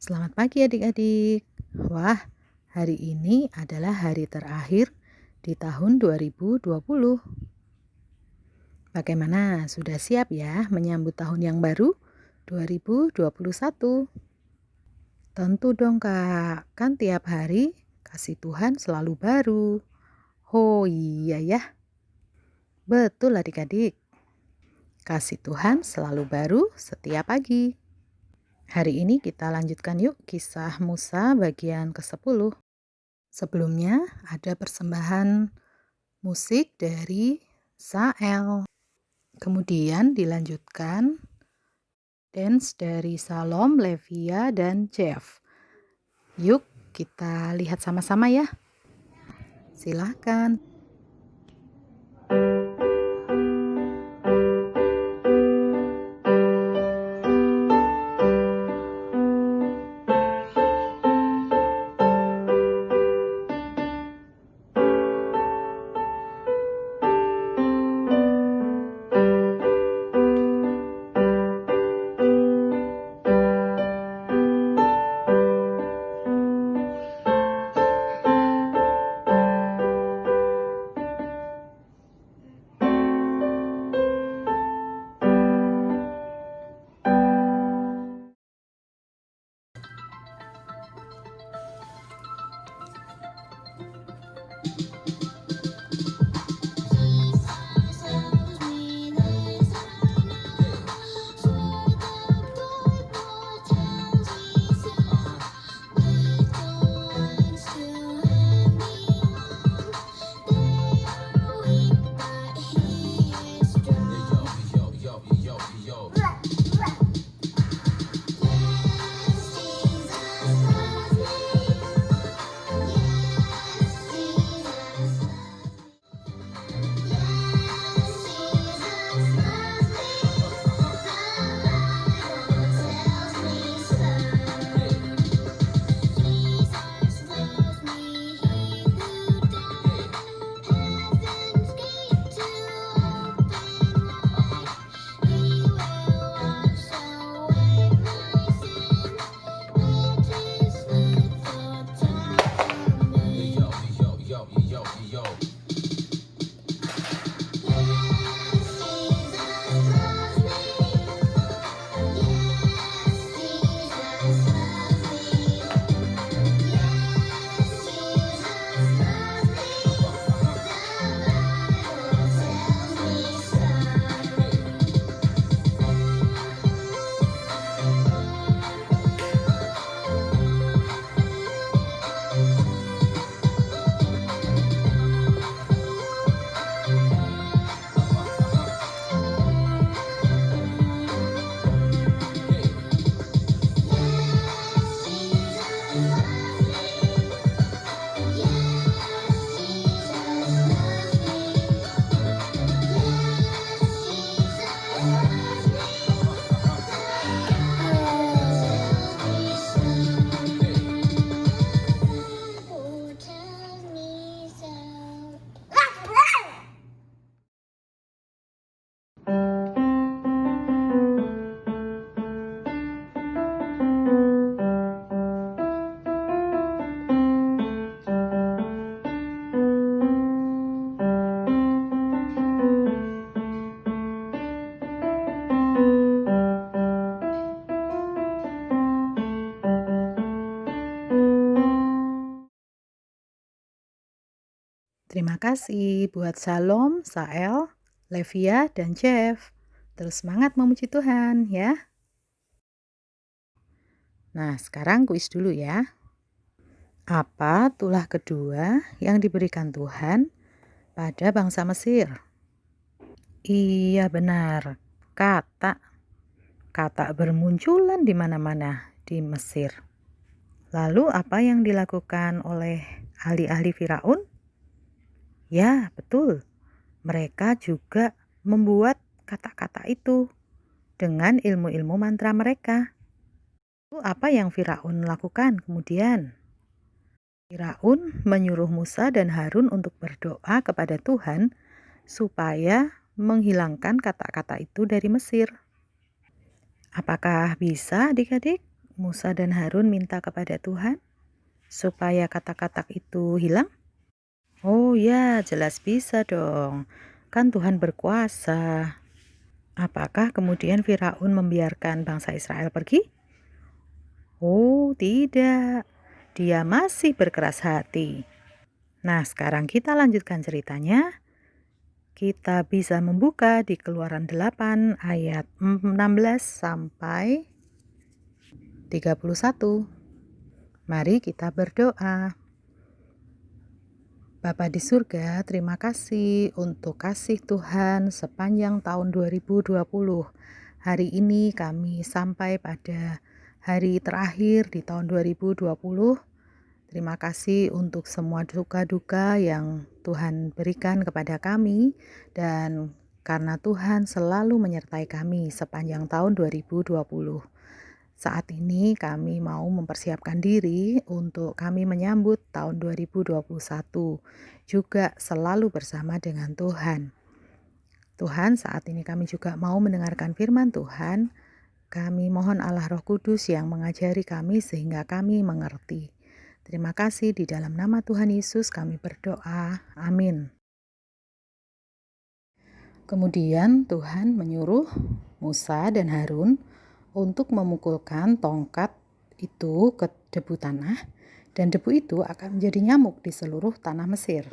Selamat pagi adik-adik. Wah, hari ini adalah hari terakhir di tahun 2020. Bagaimana? Sudah siap ya menyambut tahun yang baru 2021? Tentu dong Kak, kan tiap hari kasih Tuhan selalu baru. Oh iya ya, betul adik-adik. Kasih Tuhan selalu baru setiap pagi. Hari ini kita lanjutkan yuk kisah Musa bagian ke-10. Sebelumnya ada persembahan musik dari Sael. Kemudian dilanjutkan dance dari Salom, Levia, dan Jeff. Yuk kita lihat sama-sama ya. Silahkan. Terima kasih buat Salom, Sael, Levia, dan Jeff. Terus semangat memuji Tuhan ya. Nah, sekarang kuis dulu ya. Apa tulah kedua yang diberikan Tuhan pada bangsa Mesir? Iya benar, kata. Kata bermunculan di mana-mana di Mesir. Lalu apa yang dilakukan oleh ahli-ahli Firaun? Ya, betul. Mereka juga membuat kata-kata itu dengan ilmu-ilmu mantra mereka. Lalu apa yang Firaun lakukan kemudian? Firaun menyuruh Musa dan Harun untuk berdoa kepada Tuhan supaya menghilangkan kata-kata itu dari Mesir. Apakah bisa adik-adik Musa dan Harun minta kepada Tuhan supaya kata-kata itu hilang? Oh ya, jelas bisa dong. Kan Tuhan berkuasa. Apakah kemudian Firaun membiarkan bangsa Israel pergi? Oh, tidak. Dia masih berkeras hati. Nah, sekarang kita lanjutkan ceritanya. Kita bisa membuka di Keluaran 8 ayat 16 sampai 31. Mari kita berdoa. Bapa di surga, terima kasih untuk kasih Tuhan sepanjang tahun 2020. Hari ini kami sampai pada hari terakhir di tahun 2020. Terima kasih untuk semua duka-duka yang Tuhan berikan kepada kami, dan karena Tuhan selalu menyertai kami sepanjang tahun 2020. Saat ini kami mau mempersiapkan diri untuk kami menyambut tahun 2021, juga selalu bersama dengan Tuhan. Tuhan, saat ini kami juga mau mendengarkan firman Tuhan. Kami mohon Allah Roh Kudus yang mengajari kami sehingga kami mengerti. Terima kasih, di dalam nama Tuhan Yesus kami berdoa. Amin. Kemudian Tuhan menyuruh Musa dan Harun untuk memukulkan tongkat itu ke debu tanah, dan debu itu akan menjadi nyamuk di seluruh tanah Mesir.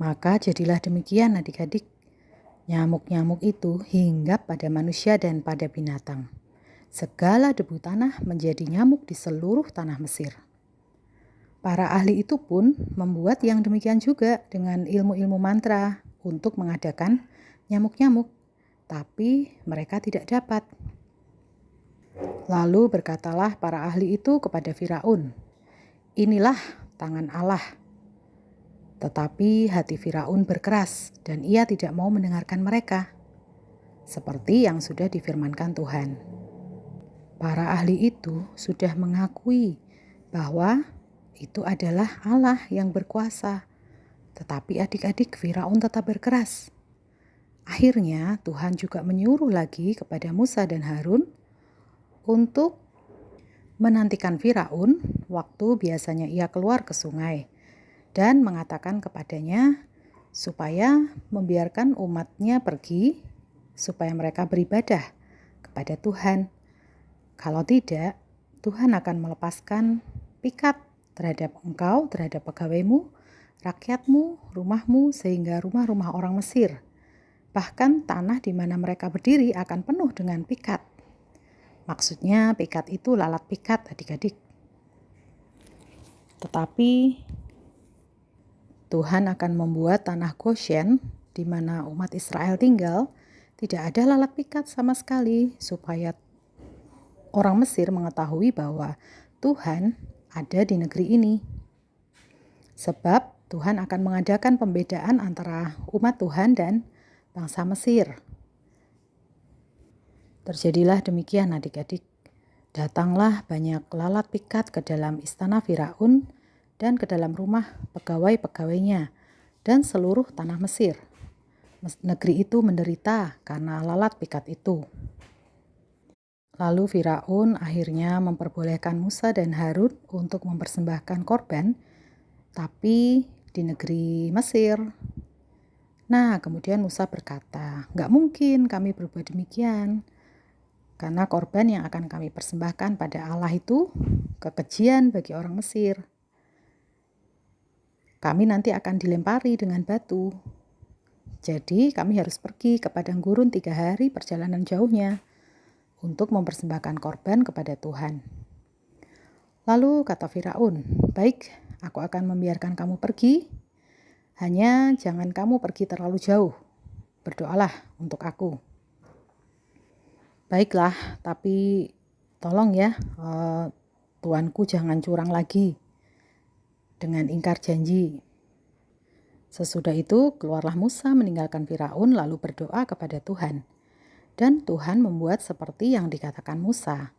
Maka jadilah demikian adik-adik. Nyamuk-nyamuk itu hinggap pada manusia dan pada binatang. Segala debu tanah menjadi nyamuk di seluruh tanah Mesir. Para ahli itu pun membuat yang demikian juga dengan ilmu-ilmu mantra untuk mengadakan nyamuk-nyamuk, tapi mereka tidak dapat. Lalu berkatalah para ahli itu kepada Firaun, "Inilah tangan Allah." Tetapi hati Firaun berkeras dan ia tidak mau mendengarkan mereka, seperti yang sudah difirmankan Tuhan. Para ahli itu sudah mengakui bahwa itu adalah Allah yang berkuasa. Tetapi adik-adik, Firaun tetap berkeras. Akhirnya Tuhan juga menyuruh lagi kepada Musa dan Harun untuk menantikan Firaun waktu biasanya ia keluar ke sungai, dan mengatakan kepadanya supaya membiarkan umatnya pergi, supaya mereka beribadah kepada Tuhan. Kalau tidak, Tuhan akan melepaskan pikat terhadap engkau, terhadap pegawaimu, rakyatmu, rumahmu, sehingga rumah-rumah orang Mesir, bahkan tanah di mana mereka berdiri akan penuh dengan pikat. Maksudnya pikat itu lalat pikat adik-adik. Tetapi Tuhan akan membuat tanah Goshen di mana umat Israel tinggal tidak ada lalat pikat sama sekali, supaya orang Mesir mengetahui bahwa Tuhan ada di negeri ini. Sebab Tuhan akan mengadakan pembedaan antara umat Tuhan dan bangsa Mesir. Terjadilah demikian adik-adik. Datanglah banyak lalat pikat ke dalam istana Firaun dan ke dalam rumah pegawai-pegawainya dan seluruh tanah Mesir. Negeri itu menderita karena lalat pikat itu. Lalu Firaun akhirnya memperbolehkan Musa dan Harun untuk mempersembahkan korban, tapi di negeri Mesir. Nah, kemudian Musa berkata, "Nggak mungkin kami berbuat demikian, karena korban yang akan kami persembahkan pada Allah itu kekejian bagi orang Mesir. Kami nanti akan dilempari dengan batu. Jadi kami harus pergi ke padang gurun 3 hari perjalanan jauhnya untuk mempersembahkan korban kepada Tuhan." Lalu kata Firaun, "Baik, aku akan membiarkan kamu pergi. Hanya jangan kamu pergi terlalu jauh. Berdoalah untuk aku." "Baiklah, tapi tolong ya, tuanku jangan curang lagi dengan ingkar janji." Sesudah itu keluarlah Musa meninggalkan Firaun lalu berdoa kepada Tuhan. Dan Tuhan membuat seperti yang dikatakan Musa.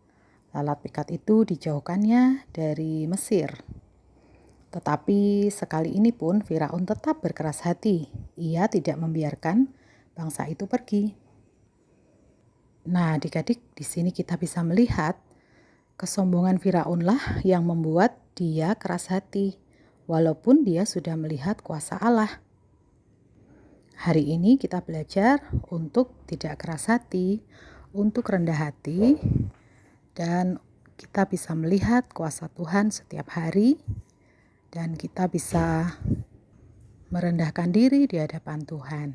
Lalat pikat itu dijauhkannya dari Mesir. Tetapi sekali ini pun Firaun tetap berkeras hati. Ia tidak membiarkan bangsa itu pergi. Nah, adik-adik, di sini kita bisa melihat Kesombongan Firaunlah yang membuat dia keras hati, walaupun dia sudah melihat kuasa Allah. Hari ini kita belajar untuk tidak keras hati, untuk rendah hati, dan kita bisa melihat kuasa Tuhan setiap hari, dan kita bisa merendahkan diri di hadapan Tuhan.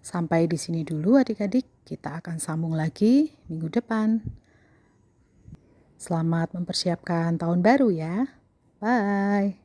Sampai di sini dulu adik-adik, kita akan sambung lagi minggu depan. Selamat mempersiapkan tahun baru ya. Bye.